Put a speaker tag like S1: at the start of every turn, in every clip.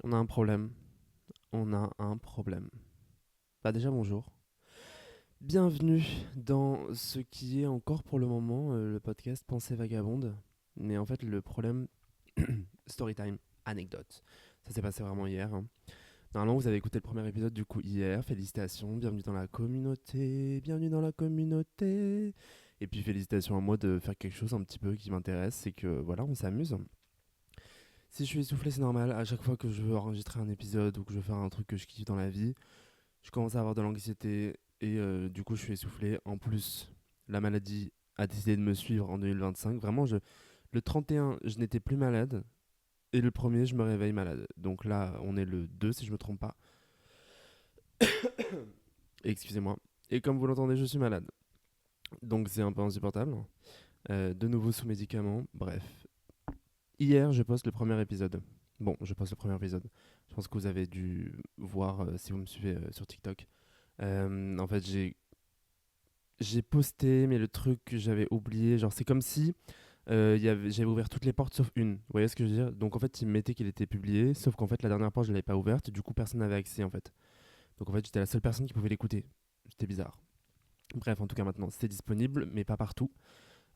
S1: On a un problème. On a un problème. Bah déjà bonjour. Bienvenue dans ce qui est encore pour le moment le podcast Pensée Vagabonde. Mais en fait le problème, storytime, anecdote. Ça s'est passé vraiment hier, hein. Normalement vous avez écouté le premier épisode du coup hier. Félicitations, bienvenue dans la communauté. Bienvenue dans la communauté. Et puis félicitations à moi de faire quelque chose un petit peu qui m'intéresse. C'est que voilà, on s'amuse. Si je suis essoufflé, c'est normal. À chaque fois que je veux enregistrer un épisode ou que je veux faire un truc que je kiffe dans la vie, je commence à avoir de l'anxiété et du coup, je suis essoufflé. En plus, la maladie a décidé de me suivre en 2025. Vraiment, le 31, je n'étais plus malade et le premier, je me réveille malade. Donc là, on est le 2 si je me trompe pas. Excusez-moi. Et comme vous l'entendez, je suis malade. Donc c'est un peu insupportable. De nouveau sous médicaments. Bref. Hier, je poste le premier épisode. Bon, je poste le premier épisode. Je pense que vous avez dû voir si vous me suivez sur TikTok. En fait, j'ai posté, mais le truc que j'avais oublié, genre c'est comme si j'avais ouvert toutes les portes sauf une. Vous voyez ce que je veux dire? Donc en fait, il me mettait qu'il était publié, sauf qu'en fait, la dernière porte, je l'avais pas ouverte, du coup, personne n'avait accès en fait. Donc en fait, j'étais la seule personne qui pouvait l'écouter. C'était bizarre. Bref, en tout cas, maintenant, c'est disponible, mais pas partout.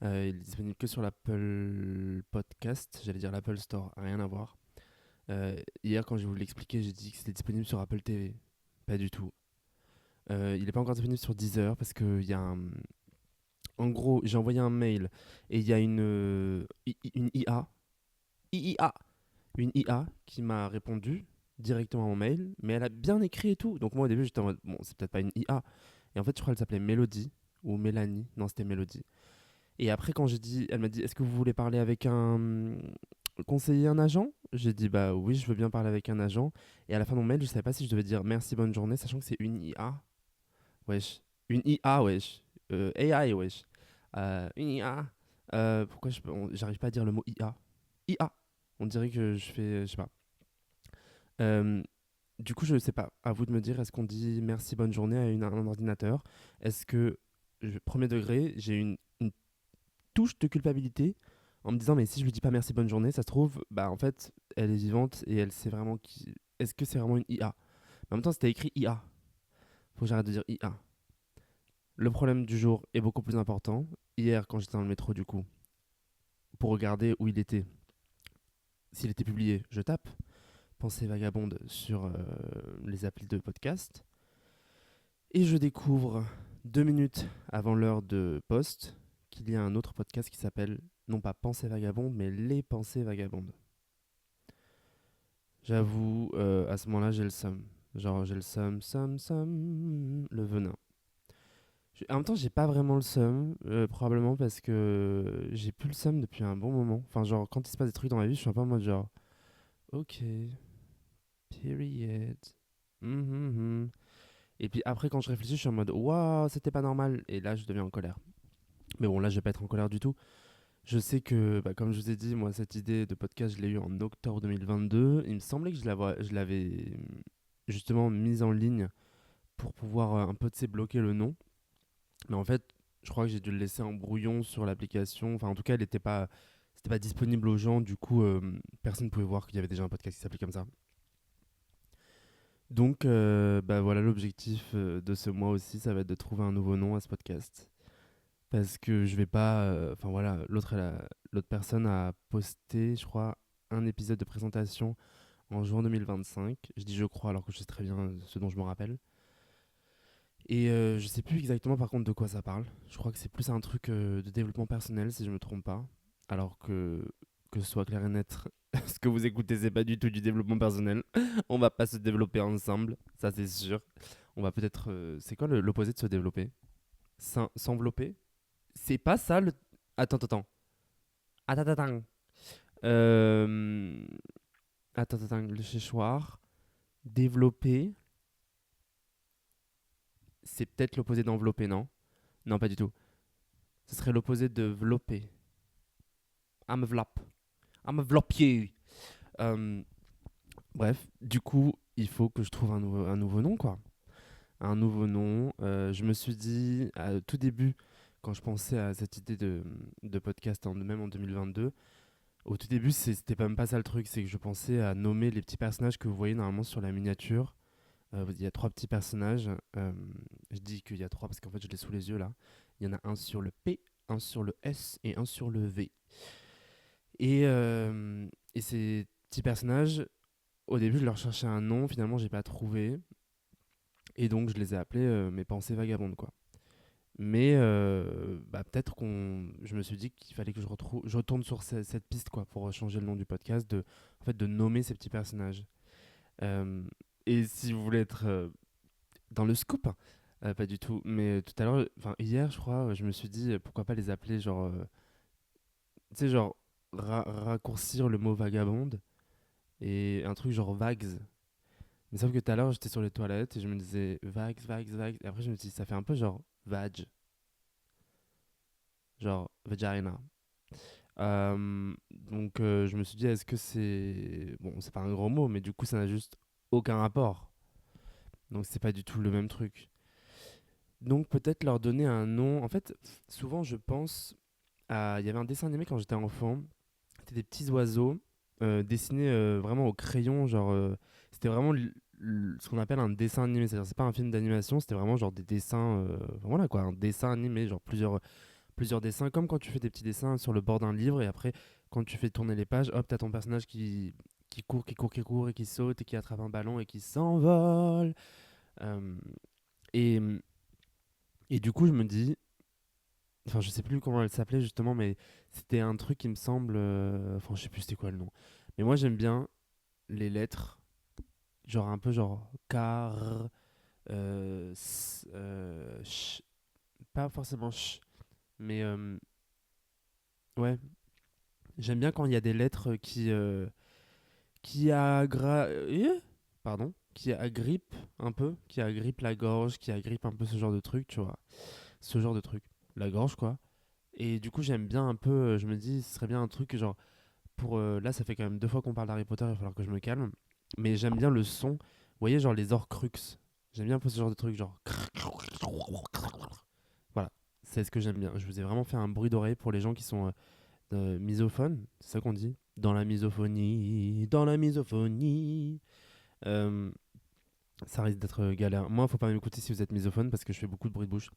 S1: Il est disponible que sur l'Apple Podcast, j'allais dire l'Apple Store, rien à voir. Hier, quand je voulu l'expliquer, j'ai dit que c'était disponible sur Apple TV. Pas du tout. Il n'est pas encore disponible sur Deezer parce qu'il y a un. En gros, j'ai envoyé un mail et il y a une IA. IA. Une IA qui m'a répondu directement au mail, mais elle a bien écrit et tout. Donc moi au début j'étais en mode, bon, c'est peut-être pas une IA. Et en fait, je crois qu'elle s'appelait Mélodie ou Mélanie. Non, c'était Mélodie. Et après, quand j'ai dit, elle m'a dit, est-ce que vous voulez parler avec un conseiller, un agent? J'ai dit, bah oui, je veux bien parler avec un agent. Et à la fin de mon mail, je savais pas si je devais dire merci, bonne journée, sachant que c'est une IA. Wesh. Une IA, wesh. AI, wesh. Une IA. Pourquoi j'arrive pas à dire le mot IA? IA. On dirait que je fais, je sais pas. Euh, du coup, je sais pas. À vous de me dire, est-ce qu'on dit merci, bonne journée à un ordinateur? Est-ce que, premier degré, j'ai une touche de culpabilité en me disant, mais si je lui dis pas merci, bonne journée, ça se trouve, bah en fait, elle est vivante et elle sait vraiment qui. Est-ce que c'est vraiment une IA? Mais en même temps, c'était écrit IA. Faut que j'arrête de dire IA. Le problème du jour est beaucoup plus important. Hier, quand j'étais dans le métro, du coup, pour regarder où il était, s'il était publié, je tape Pensée vagabonde sur les applis de podcast. Et je découvre 2 minutes avant l'heure de poste qu'il y a un autre podcast qui s'appelle non pas Pensée vagabonde, mais Les Pensées vagabondes. J'avoue, à ce moment-là, j'ai le seum. Genre, j'ai le seum, le venin. En même temps, j'ai pas vraiment le seum, probablement parce que j'ai plus le seum depuis un bon moment. Enfin, genre, quand il se passe des trucs dans ma vie, je suis un peu en mode genre, ok, period. Mhm. Et puis après, quand je réfléchis, je suis en mode, waouh, c'était pas normal. Et là, je deviens en colère. Mais bon, là, je vais pas être en colère du tout. Je sais que, bah, comme je vous ai dit, moi, cette idée de podcast, je l'ai eue en octobre 2022. Il me semblait que je l'avais justement mise en ligne pour pouvoir un peu, tu sais, bloquer le nom. Mais en fait, je crois que j'ai dû le laisser en brouillon sur l'application. Enfin, en tout cas, c'était pas disponible aux gens. Du coup, personne ne pouvait voir qu'il y avait déjà un podcast qui s'appelait comme ça. Donc, bah voilà, l'objectif de ce mois aussi, ça va être de trouver un nouveau nom à ce podcast. Parce que je vais pas. Enfin voilà, l'autre personne a posté, je crois, un épisode de présentation en juin 2025. Je dis je crois alors que je sais très bien ce dont je me rappelle. Et je sais plus exactement par contre de quoi ça parle. Je crois que c'est plus un truc de développement personnel si je me trompe pas. Alors que ce soit clair et net, ce que vous écoutez c'est pas du tout du développement personnel. On va pas se développer ensemble, ça c'est sûr. On va peut-être... c'est quoi l'opposé de se développer? S'envelopper? C'est pas ça le... Attends, attends. Attends, attends. Euh... Attends, le séchoir. Développer, c'est peut-être l'opposé d'envelopper, non? Non, pas du tout. Ce serait l'opposé de vlopper. Enveloppe. Enveloppe you. Euh, Bref, du coup, il faut que je trouve un nouveau nom, quoi. Un nouveau nom. Je me suis dit, au tout début, quand je pensais à cette idée de podcast, même en 2022, Au tout début, c'était même pas ça le truc, c'est que je pensais à nommer les petits personnages que vous voyez normalement sur la miniature. Il y a trois petits personnages. Je dis qu'il y a trois parce qu'en fait, je l'ai sous les yeux là. Il y en a un sur le P, un sur le S et un sur le V. Et ces petits personnages, au début, je leur cherchais un nom. Finalement, j'ai pas trouvé. Et donc, je les ai appelés mes pensées vagabondes, quoi. Mais peut-être je me suis dit qu'il fallait que je retourne sur cette piste, quoi, pour changer le nom du podcast, en fait, de nommer ces petits personnages. Euh, et si vous voulez être dans le scoop, pas du tout. Mais tout à l'heure, enfin hier, je crois, je me suis dit pourquoi pas les appeler genre, tu sais, genre raccourcir le mot vagabonde et un truc genre vagues. Mais sauf que tout à l'heure, j'étais sur les toilettes et je me disais vagues, vagues, vagues. Et après, je me suis dit, ça fait un peu genre vag, genre vagina. Donc, je me suis dit, est-ce que c'est. Bon, c'est pas un gros mot, mais du coup, ça n'a juste aucun rapport. Donc, c'est pas du tout le même truc. Donc, peut-être leur donner un nom. En fait, souvent, je pense il y avait un dessin animé quand j'étais enfant. C'était des petits oiseaux dessinés vraiment au crayon. Genre, c'était vraiment ce qu'on appelle un dessin animé. C'est-à-dire, c'est pas un film d'animation, c'était vraiment genre des dessins. Voilà quoi, un dessin animé, genre plusieurs dessins. Comme quand tu fais des petits dessins sur le bord d'un livre et après, quand tu fais tourner les pages, hop, t'as ton personnage qui court, qui court, qui court et qui saute et qui attrape un ballon et qui s'envole. Euh, et, et du coup, je me dis, enfin, je sais plus comment elle s'appelait justement, mais c'était un truc qui me semble. Enfin, je sais plus c'était quoi le nom. Mais moi, j'aime bien les lettres, genre un peu genre car, pas forcément ch, mais ouais, j'aime bien quand il y a des lettres qui pardon, qui agrippent un peu, qui agrippent la gorge, qui agrippent un peu ce genre de truc, tu vois, ce genre de truc, la gorge quoi. Et du coup, j'aime bien un peu. Je me dis, ce serait bien un truc genre là, ça fait quand même 2 fois qu'on parle d'Harry Potter, il va falloir que je me calme. Mais j'aime bien le son. Vous voyez, genre les Horcruxes. J'aime bien un peu ce genre de truc, genre. Voilà, c'est ce que j'aime bien. Je vous ai vraiment fait un bruit d'oreille pour les gens qui sont misophones, c'est ça qu'on dit. Dans la misophonie, dans la misophonie. Euh, Ça risque d'être galère. Moi, faut pas m'écouter si vous êtes misophone parce que je fais beaucoup de bruit de bouche.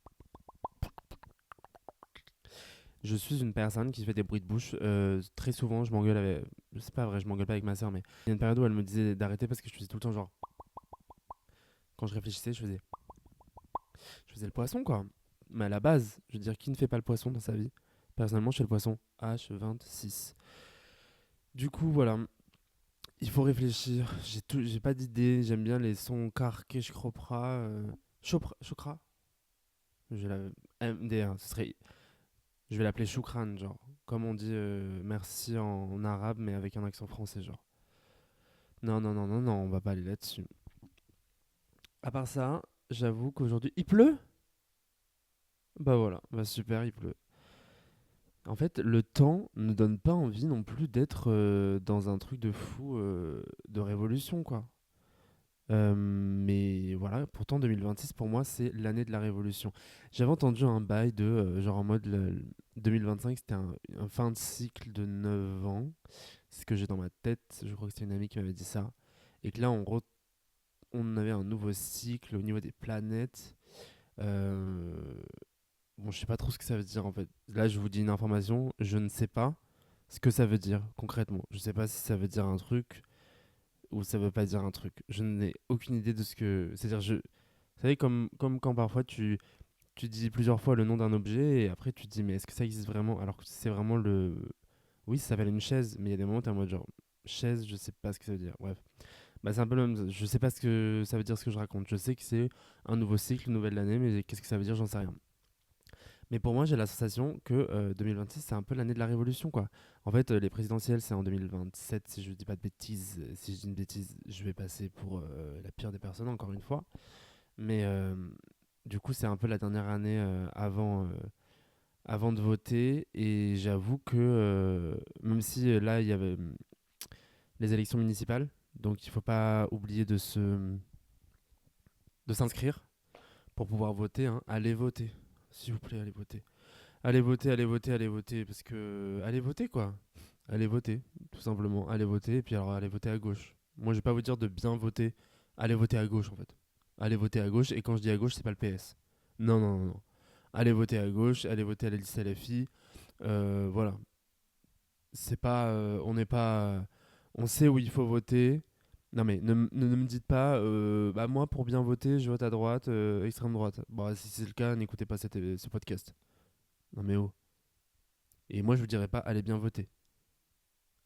S1: Je suis une personne qui fait des bruits de bouche. Très souvent, je m'engueule avec. C'est pas vrai, je m'engueule pas avec ma soeur, mais il y a une période où elle me disait d'arrêter parce que je faisais tout le temps genre. Quand je réfléchissais, je faisais le poisson, quoi. Mais à la base, je veux dire, qui ne fait pas le poisson dans sa vie? Personnellement, je fais le poisson H26. Du coup, voilà. Il faut réfléchir. J'ai pas d'idée. J'aime bien les sons Karkesh Chopra. Chokra. Je vais MDR. Je vais l'appeler Shukran, genre. Comme on dit merci en arabe, mais avec un accent français, genre. Non, non, non, non, non, on va pas aller là-dessus. À part ça, j'avoue qu'aujourd'hui. Il pleut? Bah voilà, bah super, il pleut. En fait, le temps ne donne pas envie non plus d'être dans un truc de fou de révolution, quoi. Mais voilà, pourtant 2026 pour moi c'est l'année de la révolution. J'avais entendu un bail de genre en mode 2025 c'était un fin de cycle de 9 ans. C'est ce que j'ai dans ma tête, je crois que c'était une amie qui m'avait dit ça. Et que là on avait un nouveau cycle au niveau des planètes. Euh, Bon, je sais pas trop ce que ça veut dire en fait. Là, je vous dis une information, je ne sais pas ce que ça veut dire concrètement. Je sais pas si ça veut dire un truc ou ça veut pas dire un truc. Je n'ai aucune idée de ce que. C'est-à-dire, vous savez, comme quand parfois tu dis plusieurs fois le nom d'un objet et après tu te dis, mais est-ce que ça existe vraiment? Alors que c'est vraiment le. Oui, ça s'appelle une chaise, mais il y a des moments où t'es en mode genre, chaise, je sais pas ce que ça veut dire. Bref. Bah, c'est un peu le même. Je sais pas ce que ça veut dire ce que je raconte. Je sais que c'est un nouveau cycle, une nouvelle année, mais qu'est-ce que ça veut dire, j'en sais rien. Mais pour moi, j'ai la sensation que 2026, c'est un peu l'année de la révolution, quoi. En fait, les présidentielles, c'est en 2027, si je dis pas de bêtises. Si je dis une bêtise, je vais passer pour la pire des personnes, encore une fois. Mais du coup, c'est un peu la dernière année avant de voter. Et j'avoue que, même si là, il y avait les élections municipales, donc il faut pas oublier de s'inscrire pour pouvoir voter, hein. Allez voter. S'il vous plaît, allez voter. Allez voter, allez voter, allez voter, parce que allez voter quoi. Allez voter, tout simplement. Allez voter, et puis alors allez voter à gauche. Moi, je vais pas vous dire de bien voter. Allez voter à gauche, en fait. Allez voter à gauche, et quand je dis à gauche, c'est pas le PS. Non, non, non, non. Allez voter à gauche, allez voter à la liste LFI. Voilà. C'est pas. On n'est pas. On sait où il faut voter. Non, mais ne me dites pas, bah moi, pour bien voter, je vote à droite, extrême droite. Bon, si c'est le cas, n'écoutez pas ce podcast. Non, mais oh. Et moi, je vous dirais pas, allez bien voter.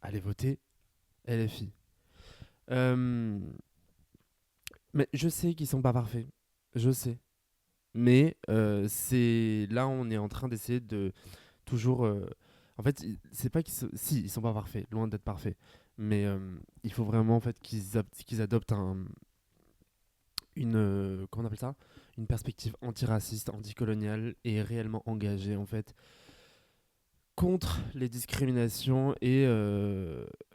S1: Allez voter LFI. Euh, mais je sais qu'ils sont pas parfaits. Je sais. Mais c'est là, on est en train d'essayer de toujours. En fait, c'est pas qu'ils si ils sont pas parfaits, loin d'être parfaits. Mais il faut vraiment en fait qu'ils adoptent une comment on appelle ça, une perspective antiraciste, anticoloniale et réellement engagée en fait contre les discriminations et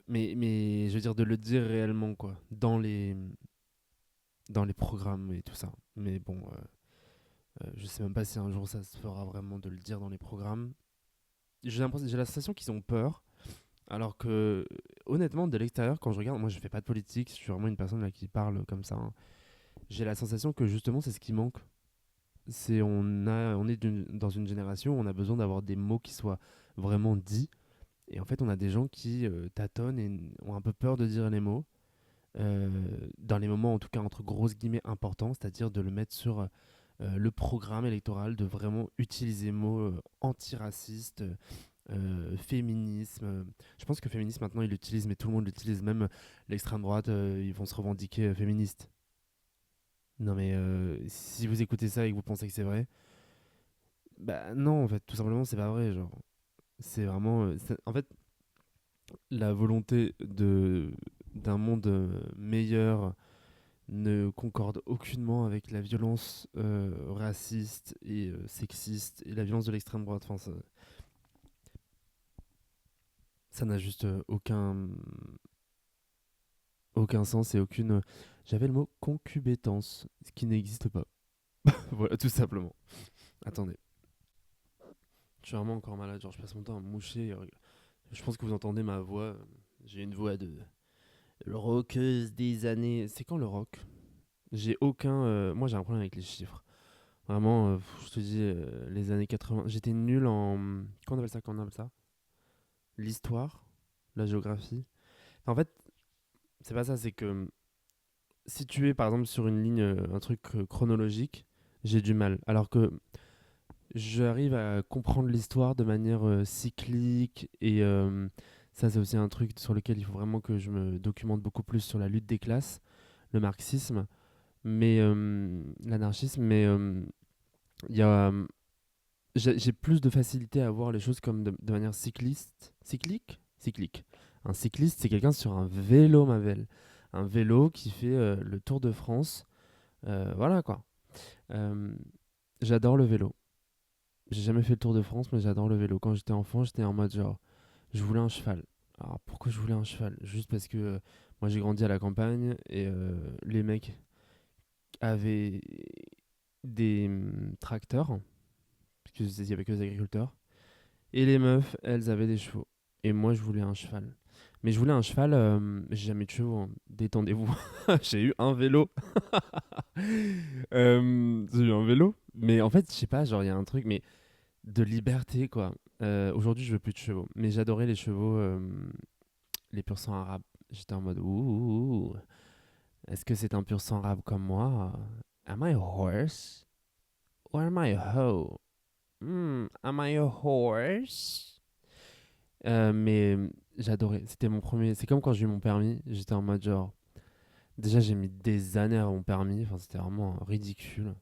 S1: mais je veux dire de le dire réellement quoi dans les programmes et tout ça. Mais bon, je sais même pas si un jour ça se fera vraiment de le dire dans les programmes. J'ai la sensation qu'ils ont peur, alors que honnêtement, de l'extérieur, quand je regarde, moi je fais pas de politique, je suis vraiment une personne là qui parle comme ça, hein. J'ai la sensation que justement c'est ce qui manque. On est dans une génération où on a besoin d'avoir des mots qui soient vraiment dits. Et en fait, on a des gens qui tâtonnent et ont un peu peur de dire les mots. euh, dans les moments, en tout cas, entre grosses guillemets importants, c'est-à-dire de le mettre sur le programme électoral, de vraiment utiliser les mots antiracistes, féminisme. Je pense que féminisme, maintenant, ils l'utilisent, mais tout le monde l'utilise. Même l'extrême droite, ils vont se revendiquer féministes. Non, mais si vous écoutez ça et que vous pensez que c'est vrai, bah non, en fait, tout simplement, c'est pas vrai. Genre, c'est vraiment. En fait, la volonté d'un monde meilleur ne concorde aucunement avec la violence raciste et sexiste et la violence de l'extrême droite. Enfin, ça n'a juste aucun sens et aucune. J'avais le mot concubétance, ce qui n'existe pas. Voilà, tout simplement. Attendez, je suis vraiment encore malade. Genre, je passe mon temps à me moucher. Je pense que vous entendez ma voix. J'ai une voix de rockeuse des années. C'est quand le rock? J'ai aucun. Moi, j'ai un problème avec les chiffres. Vraiment, je te dis, les années 80. J'étais nul en. Comment on appelle ça? Comment on appelle ça? L'histoire, la géographie. Enfin, en fait, c'est pas ça, c'est que si tu es par exemple sur une ligne, un truc chronologique, j'ai du mal. Alors que j'arrive à comprendre l'histoire de manière cyclique et ça, c'est aussi un truc sur lequel il faut vraiment que je me documente beaucoup plus sur la lutte des classes, le marxisme, mais l'anarchisme, mais il y a j'ai plus de facilité à voir les choses comme de manière cyclique. Un cycliste, c'est quelqu'un sur un vélo, ma belle. Un vélo qui fait le Tour de France. Voilà quoi. Euh, J'adore le vélo. J'ai jamais fait le Tour de France, mais j'adore le vélo. Quand j'étais enfant, j'étais en mode genre, je voulais un cheval. Alors pourquoi je voulais un cheval? Juste parce que moi j'ai grandi à la campagne et les mecs avaient des tracteurs, parce qu'il y avait que des agriculteurs. Et les meufs, elles avaient des chevaux. Et moi, je voulais un cheval. Mais je voulais un cheval, j'ai jamais eu de chevaux, hein. Détendez-vous. J'ai eu un vélo. J'ai eu un vélo. Mais en fait, je sais pas, genre, il y a un truc, mais de liberté, quoi. Aujourd'hui, je veux plus de chevaux. Mais j'adorais les chevaux, les pur sang arabes. J'étais en mode, ouh, est-ce que c'est un pur sang arabe comme moi? Am I a horse? Or am I a hoe? Am I a horse? Mais j'adorais. C'était mon premier. C'est comme quand j'ai eu mon permis. J'étais en mode genre. Déjà, j'ai mis des années à mon permis. Enfin, c'était vraiment ridicule.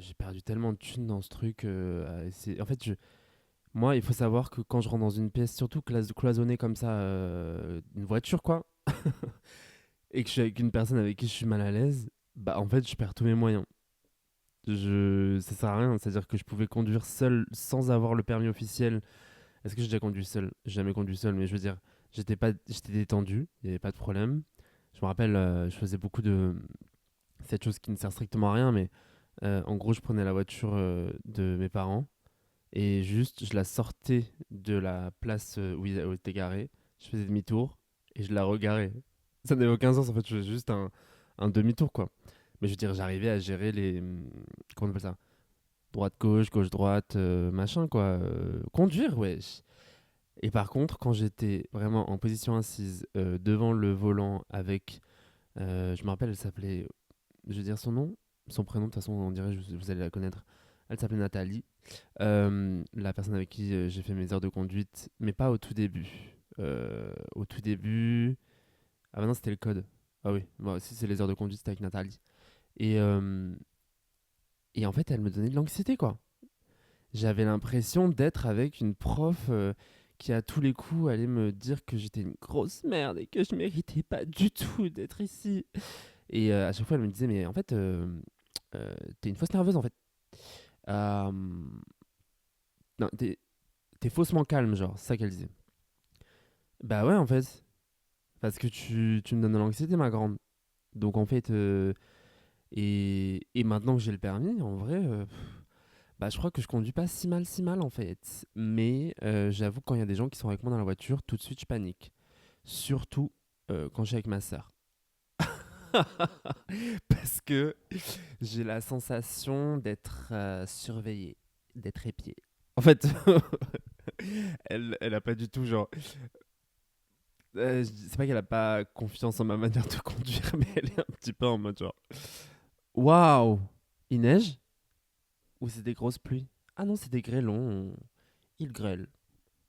S1: J'ai perdu tellement de thunes dans ce truc. En fait, moi, il faut savoir que quand je rentre dans une pièce, surtout cloisonnée comme ça, une voiture quoi, et que je suis avec une personne avec qui je suis mal à l'aise, bah en fait, je perds tous mes moyens. Ça sert à rien. C'est-à-dire que je pouvais conduire seul sans avoir le permis officiel. Est-ce que j'ai déjà conduit seul? J'ai jamais conduit seul, mais je veux dire, j'étais détendu, il n'y avait pas de problème. Je me rappelle, je faisais beaucoup de cette chose qui ne sert strictement à rien, mais en gros, je prenais la voiture de mes parents Et juste, je la sortais de la place où était garé, je faisais demi-tour et je la regarais. Ça n'avait aucun sens en fait, je faisais juste un demi-tour quoi. Mais je veux dire, j'arrivais à gérer les. Comment on appelle ça? Droite-gauche, gauche-droite, machin quoi. Conduire, wesh. Et par contre, quand j'étais vraiment en position assise devant le volant avec. Je me rappelle, elle s'appelait. Je vais dire son nom, son prénom, de toute façon, on dirait, vous allez la connaître. Elle s'appelait Nathalie. La personne avec qui j'ai fait mes heures de conduite, mais pas au tout début. Au tout début. Ah, bah non, c'était le code. Ah oui, bon, si c'est les heures de conduite, c'était avec Nathalie. Et, euh, et en fait, elle me donnait de l'anxiété, quoi. J'avais l'impression d'être avec une prof qui, à tous les coups, allait me dire que j'étais une grosse merde et que je méritais pas du tout d'être ici. Et à chaque fois, elle me disait, mais en fait, t'es une fausse nerveuse, en fait. Euh, non, t'es faussement calme, genre, c'est ça qu'elle disait. Bah ouais, en fait. Parce que tu me donnes de l'anxiété, ma grande. Donc en fait, et maintenant que j'ai le permis, en vrai, bah, je crois que je conduis pas si mal en fait. Mais j'avoue, quand il y a des gens qui sont avec moi dans la voiture, tout de suite je panique. Surtout quand je suis avec ma sœur. Parce que j'ai la sensation d'être surveillé, d'être épié. En fait, elle a pas du tout genre. C'est pas qu'elle a pas confiance en ma manière de conduire, mais elle est un petit peu en mode genre. Waouh! Il neige? Ou c'est des grosses pluies? Ah non, c'est des grêlons. Il grêle.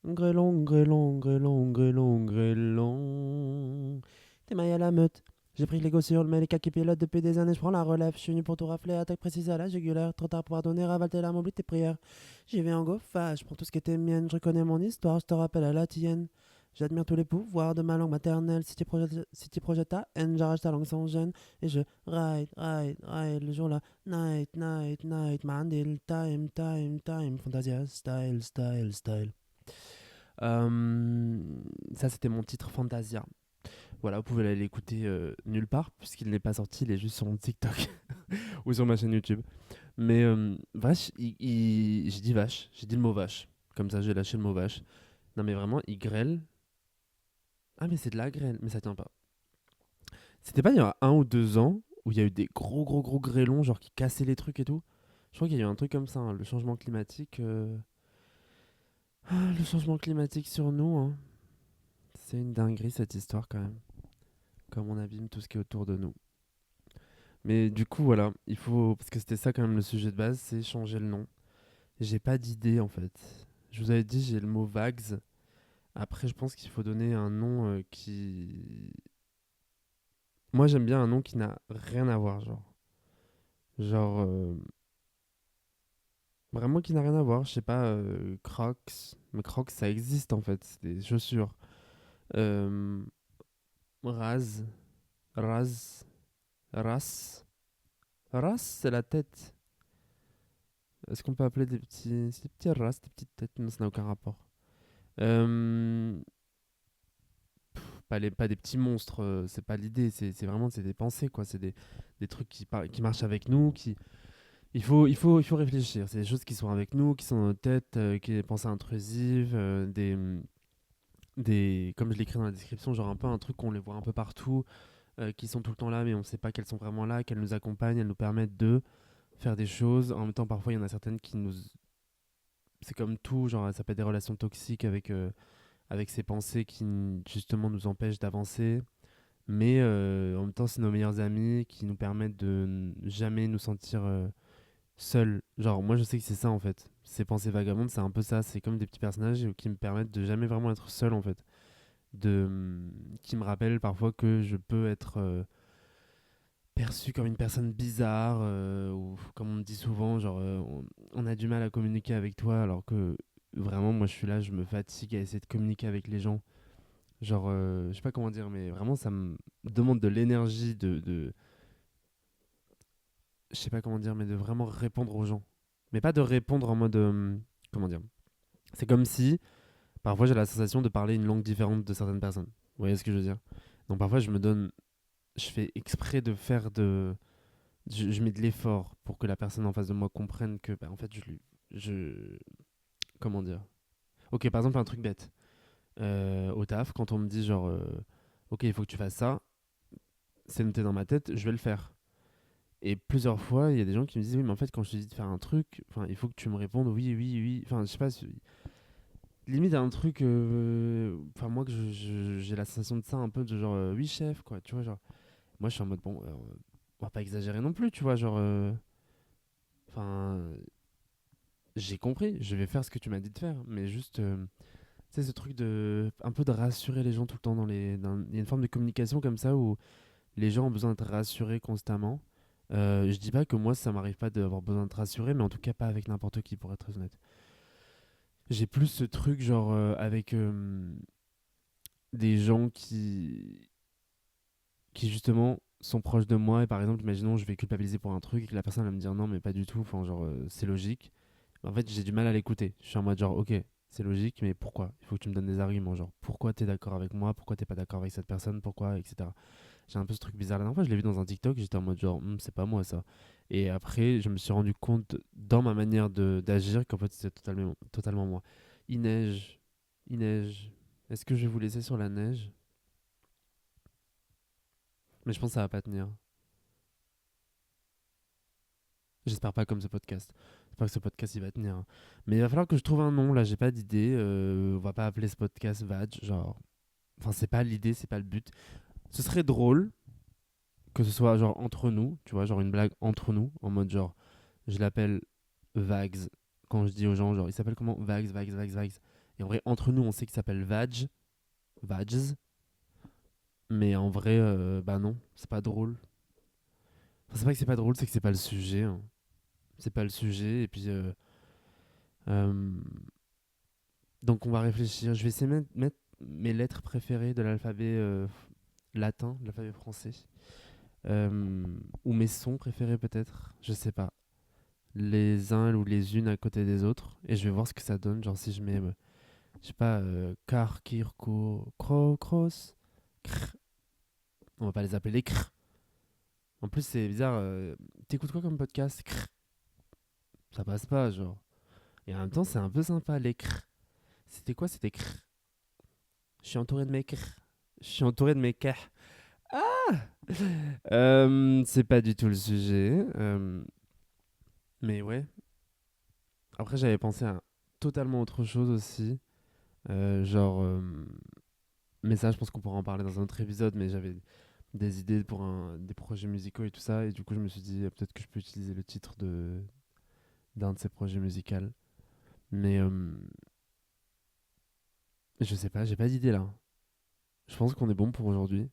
S1: Grêlon, grêlon, grêlon, grêlon, grêlon. T'es maille à la meute. J'ai pris les sur le mélica qui pilote depuis des années. Je prends la relève. Je suis venu pour tout rafler. Attaque précise à la jugulaire. Trop tard pour pardonner. Ravale tes larmes, oublie tes prières. J'y vais en goffa. Je prends tout ce qui était mienne. Je reconnais mon histoire. Je te rappelle à la tienne. J'admire tous les pouvoirs de ma langue maternelle. Si tu projettes ta haine, j'arrache ta langue sans gêne. Et je ride, ride, ride le jour-là. Night, night, night. Mandil, time, time, time. Fantasia, style, style, style. Euh, Ça, c'était mon titre Fantasia. Voilà, vous pouvez aller l'écouter nulle part, puisqu'il n'est pas sorti, il est juste sur mon TikTok ou sur ma chaîne YouTube. Mais vache, j'ai dit vache, j'ai dit le mot vache. Comme ça, j'ai lâché le mot vache. Non, mais vraiment, il grêle. Ah, mais c'est de la grêle, mais ça tient pas. C'était pas il y a 1 ou 2 ans où il y a eu des gros grêlons, genre qui cassaient les trucs et tout. Je crois qu'il y a eu un truc comme ça, hein, le changement climatique. Ah, le changement climatique sur nous, hein. C'est une dinguerie cette histoire quand même. Comme on abîme tout ce qui est autour de nous. Mais du coup, voilà, il faut. Parce que c'était ça quand même le sujet de base, c'est changer le nom. J'ai pas d'idée en fait. Je vous avais dit, j'ai le mot vagues. Après, je pense qu'il faut donner un nom qui. Moi, j'aime bien un nom qui n'a rien à voir, genre. Genre. Vraiment qui n'a rien à voir. Je sais pas, Crocs. Mais Crocs, ça existe en fait. C'est des chaussures. Euh, Raz. Raz. Ras. Ras, c'est la tête. Est-ce qu'on peut appeler des petits. C'est des petits ras, des petites têtes? Non, ça n'a aucun rapport. Euh, pas des petits monstres, c'est pas l'idée. C'est vraiment c'est des pensées, quoi. C'est des trucs qui marchent avec nous. Il faut réfléchir. C'est des choses qui sont avec nous, qui sont dans notre tête, qui des pensées intrusives, comme je l'écris dans la description, genre un peu un truc qu'on les voit un peu partout, qui sont tout le temps là, mais on sait pas qu'elles sont vraiment là, qu'elles nous accompagnent, elles nous permettent de faire des choses. En même temps, parfois, il y en a certaines qui nous c'est comme tout, genre ça peut être des relations toxiques avec ces pensées qui justement nous empêchent d'avancer. Mais en même temps, c'est nos meilleurs amis qui nous permettent de jamais nous sentir seuls. Genre, moi je sais que c'est ça en fait. Ces pensées vagabondes, c'est un peu ça. C'est comme des petits personnages qui me permettent de jamais vraiment être seul en fait. Qui me rappellent parfois que je peux être perçu comme une personne bizarre, ou comme on me dit souvent, genre on a du mal à communiquer avec toi, alors que vraiment moi je suis là, je me fatigue à essayer de communiquer avec les gens. Genre, je sais pas comment dire, mais vraiment ça me demande de l'énergie je sais pas comment dire, mais de vraiment répondre aux gens. Mais pas de répondre en mode, comment dire. C'est comme si parfois j'ai la sensation de parler une langue différente de certaines personnes. Vous voyez ce que je veux dire? Donc parfois je fais exprès de faire je mets de l'effort pour que la personne en face de moi comprenne que, bah, en fait, je comment dire? Ok, par exemple, un truc bête. Au taf, quand on me dit genre, ok, il faut que tu fasses ça, c'est noté dans ma tête, je vais le faire. Et plusieurs fois, il y a des gens qui me disent, oui, mais en fait, quand je te dis de faire un truc, enfin, il faut que tu me répondes oui, oui, oui. Enfin, je sais pas, limite un truc, enfin, moi, que j'ai la sensation de ça un peu, de genre, oui, chef, quoi, tu vois, genre. Moi, je suis en mode, bon, on va pas exagérer non plus, tu vois, genre, enfin, j'ai compris, je vais faire ce que tu m'as dit de faire, mais juste, tu sais, ce truc de, un peu de rassurer les gens tout le temps il y a une forme de communication comme ça où les gens ont besoin d'être rassurés constamment. Je dis pas que moi ça m'arrive pas d'avoir besoin d'être rassuré, mais en tout cas pas avec n'importe qui pour être très honnête. J'ai plus ce truc genre avec des gens qui justement sont proches de moi et par exemple imaginons je vais culpabiliser pour un truc et que la personne va me dire non mais pas du tout, enfin genre c'est logique. En fait j'ai du mal à l'écouter. Je suis en mode genre ok c'est logique mais pourquoi? Il faut que tu me donnes des arguments genre pourquoi t'es d'accord avec moi, pourquoi t'es pas d'accord avec cette personne, pourquoi etc. J'ai un peu ce truc bizarre. La dernière fois, je l'ai vu dans un TikTok, j'étais en mode genre, c'est pas moi ça. Et après, je me suis rendu compte dans ma manière d'agir qu'en fait, c'était totalement moi. Il neige. Il neige. Est-ce que je vais vous laisser sur la neige? Mais je pense que ça va pas tenir. J'espère pas comme ce podcast. J'espère que ce podcast il va tenir, hein. Mais il va falloir que je trouve un nom. Là, j'ai pas d'idée. On va pas appeler ce podcast Vag. Genre. Enfin, c'est pas l'idée, c'est pas le but. Ce serait drôle que ce soit genre entre nous, tu vois, genre une blague entre nous, en mode genre, je l'appelle Vags. Quand je dis aux gens, genre, il s'appelle comment? Vags, Vags, Vags, Vags. Et en vrai, entre nous, on sait qu'il s'appelle Vag, Vags. Mais en vrai, bah non, c'est pas drôle. Enfin, c'est pas que c'est pas drôle, c'est que c'est pas le sujet, hein. C'est pas le sujet. Et puis, euh, donc on va réfléchir. Je vais essayer de mettre mes lettres préférées de l'alphabet latin, de l'alphabet français. Euh, ou mes sons préférés peut-être, je sais pas. Les uns ou les unes à côté des autres. Et je vais voir ce que ça donne. Genre si je mets je sais pas, car, kir, cross, crr. On va pas les appeler les crr. En plus, c'est bizarre. T'écoutes quoi comme podcast? Crr. Ça passe pas, genre. Et en même temps, c'est un peu sympa, les crr. C'était quoi? C'était crr. Je suis entouré de mes crr. Je suis entouré de mes crr. C'est pas du tout le sujet. Mais ouais. Après, j'avais pensé à totalement autre chose aussi. Genre. Mais ça, je pense qu'on pourra en parler dans un autre épisode. Mais j'avais des idées pour des projets musicaux et tout ça. Et du coup, je me suis dit, peut-être que je peux utiliser le titre d'un de ces projets musicaux. Mais je sais pas, j'ai pas d'idée là. Je pense qu'on est bon pour aujourd'hui.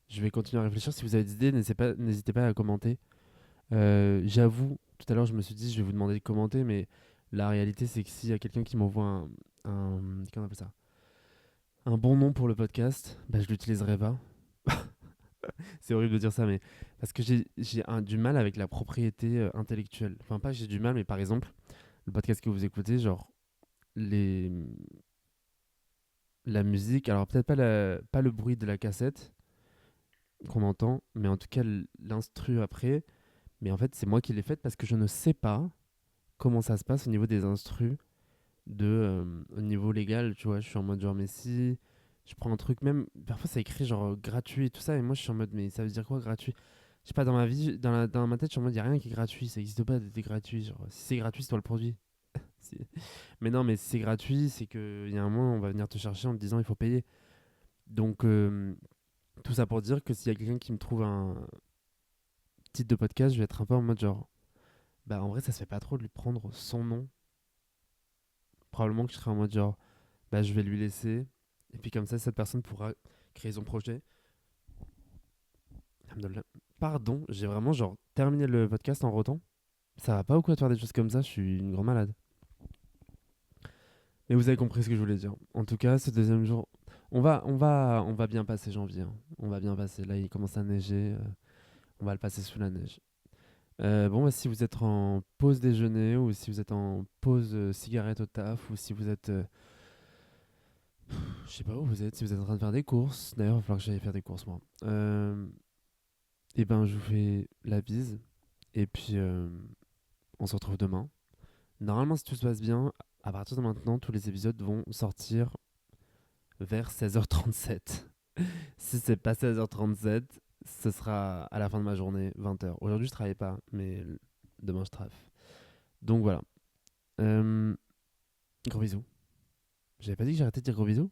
S1: Je vais continuer à réfléchir. Si vous avez des idées, n'hésitez pas à commenter. J'avoue, tout à l'heure, je me suis dit, je vais vous demander de commenter. Mais la réalité, c'est que s'il y a quelqu'un qui m'envoie comment on appelle ça? Un bon nom pour le podcast, bah, je l'utiliserai pas. C'est horrible de dire ça, mais parce que du mal avec la propriété intellectuelle. Enfin, pas que j'ai du mal, mais par exemple, le podcast que vous écoutez, genre, les... la musique, alors peut-être pas le bruit de la cassette qu'on entend, mais en tout cas l'instru après. Mais en fait, c'est moi qui l'ai faite parce que je ne sais pas comment ça se passe au niveau des instrus, au niveau légal, tu vois. Je suis en mode genre, mais si je prends un truc, même parfois ça écrit genre gratuit et tout ça, et moi je suis en mode, mais ça veut dire quoi gratuit? Je sais pas, dans ma vie, dans ma tête, je suis en mode, y a rien qui est gratuit, ça existe pas d'être gratuit. Genre, si c'est gratuit, c'est toi le produit. Si- Mais non, mais si c'est gratuit, c'est qu'il y a un moment, on va venir te chercher en te disant il faut payer. Donc, tout ça pour dire que s'il y a quelqu'un qui me trouve un titre de podcast, je vais être un peu en mode genre, bah en vrai, ça se fait pas trop de lui prendre son nom. Probablement que je serai en mode genre, bah je vais lui laisser. Et puis comme ça, cette personne pourra créer son projet. Alhamdoulilah. Pardon, j'ai vraiment genre terminé le podcast en rotant. Ça va pas ou quoi de faire des choses comme ça? Je suis une grande malade. Mais vous avez compris ce que je voulais dire. En tout cas, ce deuxième jour, on va bien passer janvier, hein. On va bien passer. Là, il commence à neiger. On va le passer sous la neige. Bon, bah, si vous êtes en pause déjeuner ou si vous êtes en pause cigarette au taf ou si vous êtes, je sais pas où vous êtes, si vous êtes en train de faire des courses. D'ailleurs, il va falloir que j'aille faire des courses moi. Et ben, je vous fais la bise et puis on se retrouve demain. Normalement, si tout se passe bien, À partir de maintenant, tous les épisodes vont sortir vers 16h37. Si c'est pas 16h37, ce sera à la fin de ma journée, 20h. Aujourd'hui, je travaille pas, mais demain, je travaille. Donc voilà. Gros bisous. J'avais pas dit que j'arrêtais de dire gros bisous?